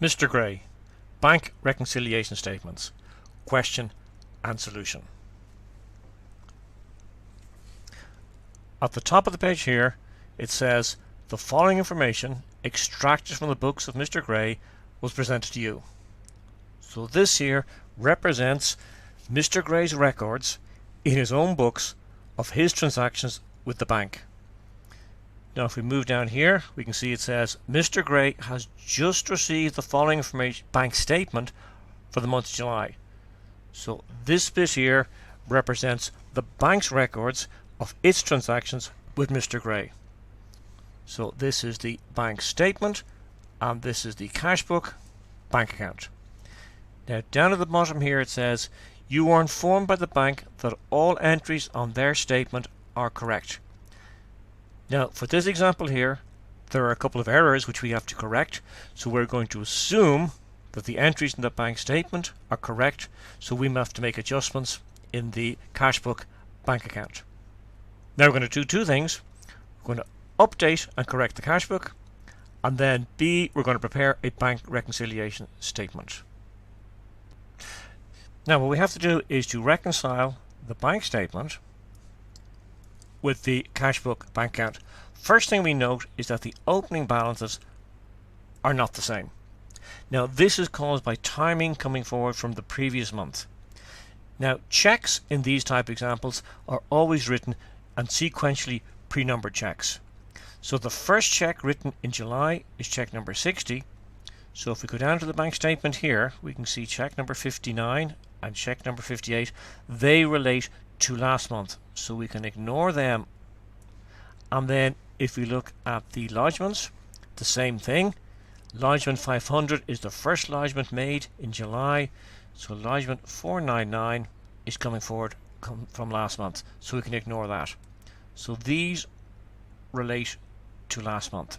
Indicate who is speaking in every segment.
Speaker 1: Mr. Gray, Bank Reconciliation Statements, Question and Solution. At the top of the page here, it says the following information extracted from the books of Mr. Gray was presented to you. So this here represents Mr. Gray's records in his own books of his transactions with the bank. Now if we move down here, we can see it says Mr. Gray has just received the following information bank statement for the month of July. So this bit here represents the bank's records of its transactions with Mr. Gray. So this is the bank statement and this is the cash book bank account. Now down at the bottom here it says you are informed by the bank that all entries on their statement are correct. Now for this example here there are a couple of errors which we have to correct, so we're going to assume that the entries in the bank statement are correct, so we have to make adjustments in the cash book bank account. Now we're going to do two things. We're going to update and correct the cash book, and then B, we're going to prepare a bank reconciliation statement. Now what we have to do is to reconcile the bank statement with the cash book bank account. First thing we note is that the opening balances are not the same. Now this is caused by timing coming forward from the previous month. Now checks in these type examples are always written and sequentially pre-numbered checks. So the first check written in July is check number 60. So if we go down to the bank statement here, we can see check number 59 and check number 58. They relate to last month, so we can ignore them. And then if we look at the lodgements, the same thing. Lodgement 500 is the first lodgement made in July, so lodgement 499 is coming forward from last month, so we can ignore that. So these relate to last month.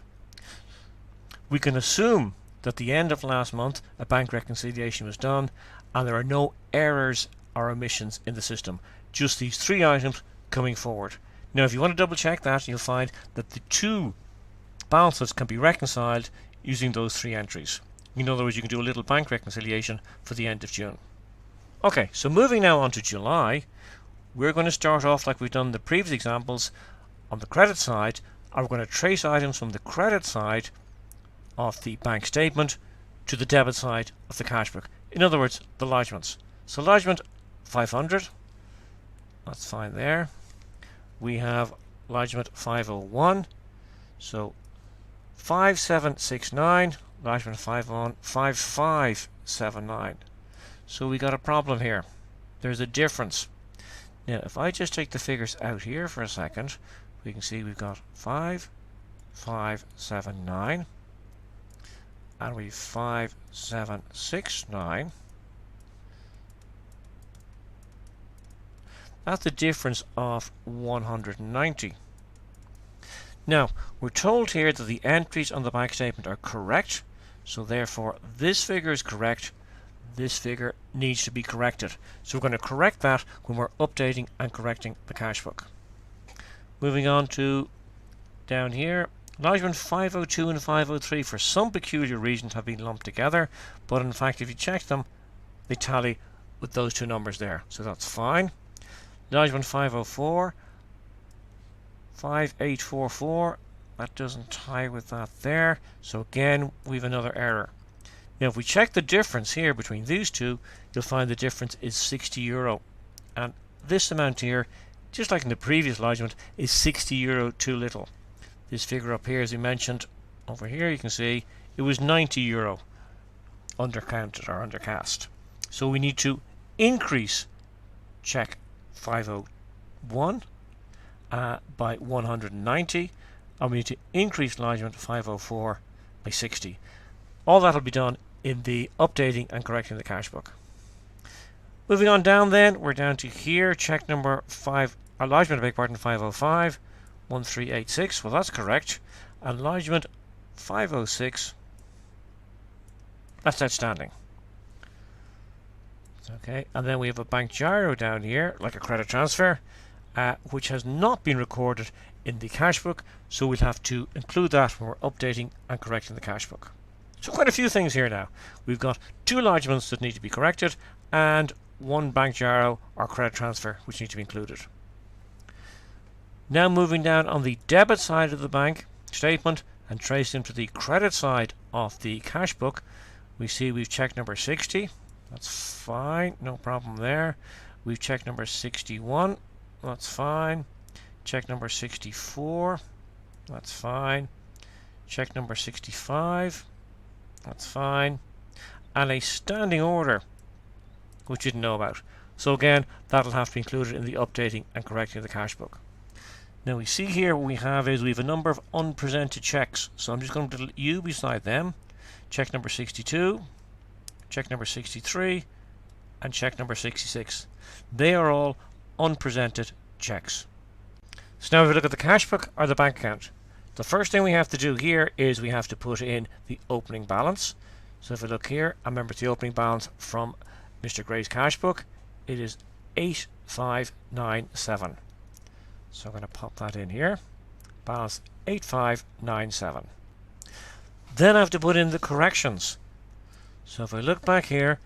Speaker 1: We can assume that the end of last month a bank reconciliation was done and there are no errors or omissions in the system, just these three items coming forward. Now if you want to double check that, you'll find that the two balances can be reconciled using those three entries. In other words, you can do a little bank reconciliation for the end of June. Okay, so moving now on to July, we're going to start off like we've done in the previous examples on the credit side, and we're going to trace items from the credit side of the bank statement to the debit side of the cash book. In other words, the lodgements. So lodgement 500, that's fine there. We have lodgement 501, so 5769, lodgement 5579. So we got a problem here. There's a difference. Now if I just take the figures out here for a second, we can see we've got 5579 and we've 5769. That's a difference of 190. Now we're told here that the entries on the bank statement are correct, so therefore this figure is correct, this figure needs to be corrected. So we're going to correct that when we're updating and correcting the cash book. Moving on to down here, lodgement 502 and 503 for some peculiar reason have been lumped together, but in fact if you check them they tally with those two numbers there, so that's fine. Lodgement 504, 5844, that doesn't tie with that there, so again we have another error. Now if we check the difference here between these two, you'll find the difference is €60, and this amount here, just like in the previous lodgement, is €60 too little. This figure up here, as we mentioned over here, you can see it was €90 undercounted or undercast. So we need to increase check 501 by 190, and we need to increase lodgement 504 by 60. All that will be done in the updating and correcting the cash book. Moving on down then, we're down to here, check number 5, our lodgement, 505 1386, well that's correct, and lodgement 506, that's outstanding. Okay, and then we have a bank gyro down here, like a credit transfer, which has not been recorded in the cash book, so we'll have to include that when we're updating and correcting the cash book. So quite a few things here now. We've got 2 lodgements that need to be corrected and 1 bank gyro or credit transfer which need to be included. Now moving down on the debit side of the bank statement and tracing to the credit side of the cash book, we see we've checked number 60. That's fine, no problem there. We've checked number 61. That's fine. Check number 64. That's fine. Check number 65. That's fine. And a standing order, which you didn't know about. So again, that'll have to be included in the updating and correcting of the cash book. Now we see here what we have is we have a number of unpresented checks. So I'm just going to put a U beside them. Check number 62, check number 63, and check number 66. They are all unpresented checks. So now if we look at the cash book or the bank account, the first thing we have to do here is we have to put in the opening balance. So if we look here, I remember the opening balance from Mr. Gray's cash book, it is 8597. So I'm going to pop that in here. Balance 8597. Then I have to put in the corrections. So if I look back here,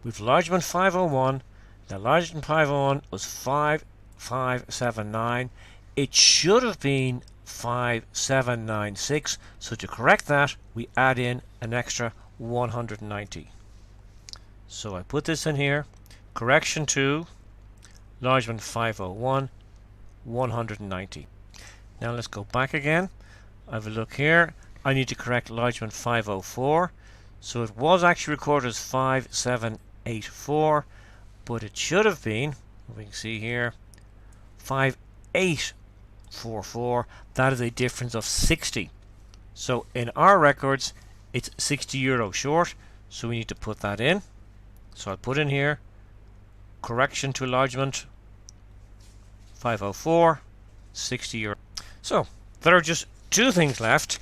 Speaker 1: we've lodgement 501. Now lodgement 501 was 5579. It should have been 5796. So to correct that, we add in an extra 190. So I put this in here. Correction to lodgement 501, 190. Now let's go back again. I have a look here. I need to correct lodgement 504. So it was actually recorded as 5784, but it should have been, we can see here, 5844. That is a difference of 60. So in our records, it's 60 euro short. So we need to put that in. So I'll put in here, correction to lodgement 504, 60 euro. So there are just 2 things left.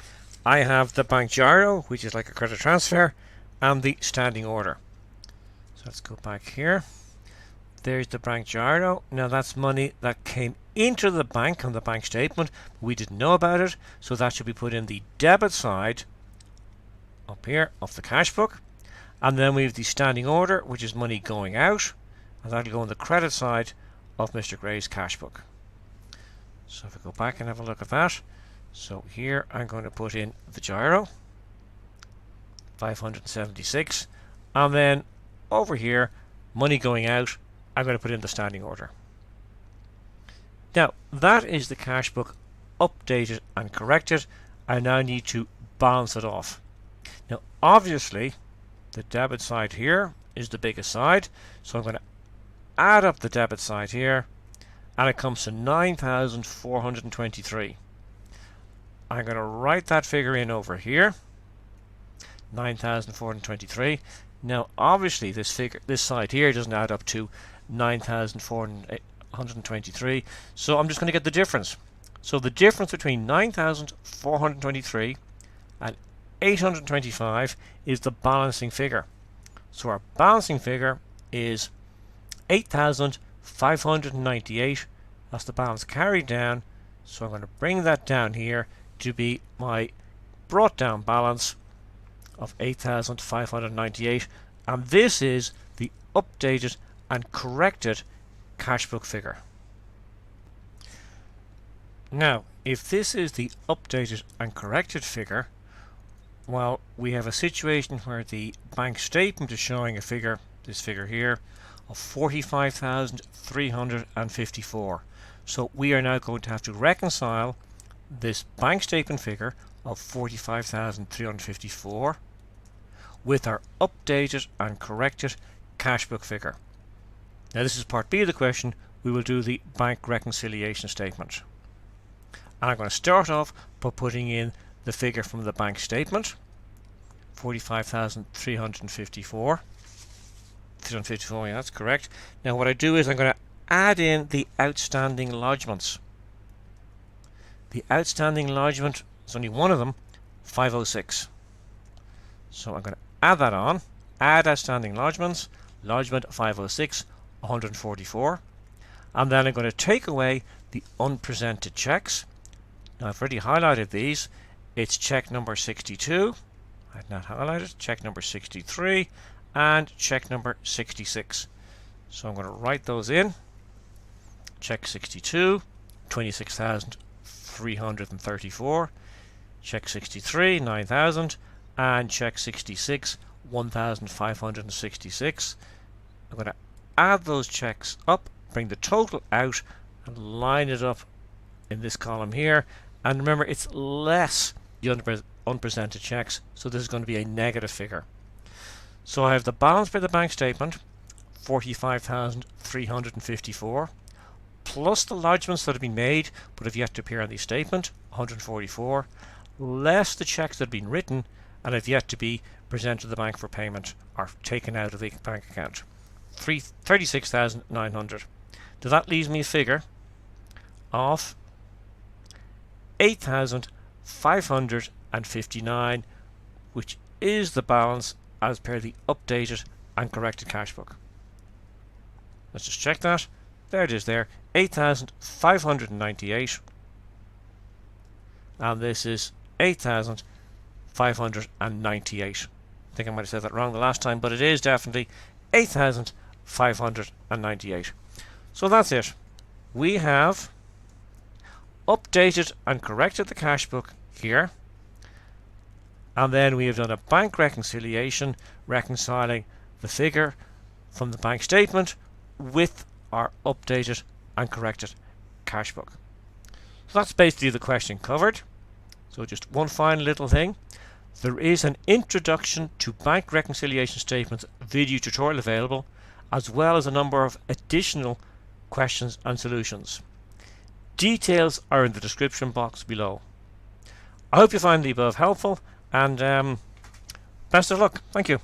Speaker 1: I have the bank gyro, which is like a credit transfer, and the standing order. So let's go back here. There's the bank gyro. Now that's money that came into the bank on the bank statement. We didn't know about it, so that should be put in the debit side up here of the cash book. And then we have the standing order, which is money going out, and that'll go on the credit side of Mr. Gray's cash book. So if we go back and have a look at that, so here I'm going to put in the gyro 576, and then over here, money going out, I'm going to put in the standing order. Now that is the cash book updated and corrected. I now need to balance it off. Now obviously the debit side here is the biggest side, so I'm going to add up the debit side here, and it comes to 9,423. I'm going to write that figure in over here, 9,423. Now obviously this side here doesn't add up to 9,423, so I'm just going to get the difference. So the difference between 9,423 and 825 is the balancing figure. So our balancing figure is 8,598. That's the balance carried down. So I'm going to bring that down here to be my brought down balance of 8,598, and this is the updated and corrected cash book figure. Now if this is the updated and corrected figure, well, we have a situation where the bank statement is showing a figure, this figure here, of 45,354. So we are now going to have to reconcile this bank statement figure of 45,354 with our updated and corrected cash book figure. Now this is part B of the question. We will do the bank reconciliation statement. And I'm going to start off by putting in the figure from the bank statement, 45,354. 354, yeah, that's correct. Now what I do is I'm going to add in the outstanding lodgements. The outstanding lodgement is only one of them, 506. So I'm going to add that on, add outstanding lodgements, lodgement 506, 144. And then I'm going to take away the unpresented checks. Now I've already highlighted these. It's check number 62, I've not highlighted. Check number 63 and check number 66. So I'm going to write those in. Check 62, 26,334. Check 63, 9,000. And check 66, 1,566. I'm going to add those checks up, bring the total out, and line it up in this column here. And remember, it's less the unpresented checks, so this is going to be a negative figure. So I have the balance by the bank statement, 45,354, plus the lodgements that have been made but have yet to appear on the statement, 144, less the checks that have been written and have yet to be presented to the bank for payment or taken out of the bank account, 36,900. So that leaves me a figure of 8,559, which is the balance as per the updated and corrected cash book. Let's just check that. There it is there, 8,598. And this is 8,598. I think I might have said that wrong the last time, but it is definitely 8,598. So that's it. We have updated and corrected the cash book here, and then we have done a bank reconciliation reconciling the figure from the bank statement with our updated and corrected cash book. So that's basically the question covered. So just one final little thing. There is an introduction to bank reconciliation statements video tutorial available, as well as a number of additional questions and solutions. Details are in the description box below. I hope you find the above helpful, and best of luck. Thank you.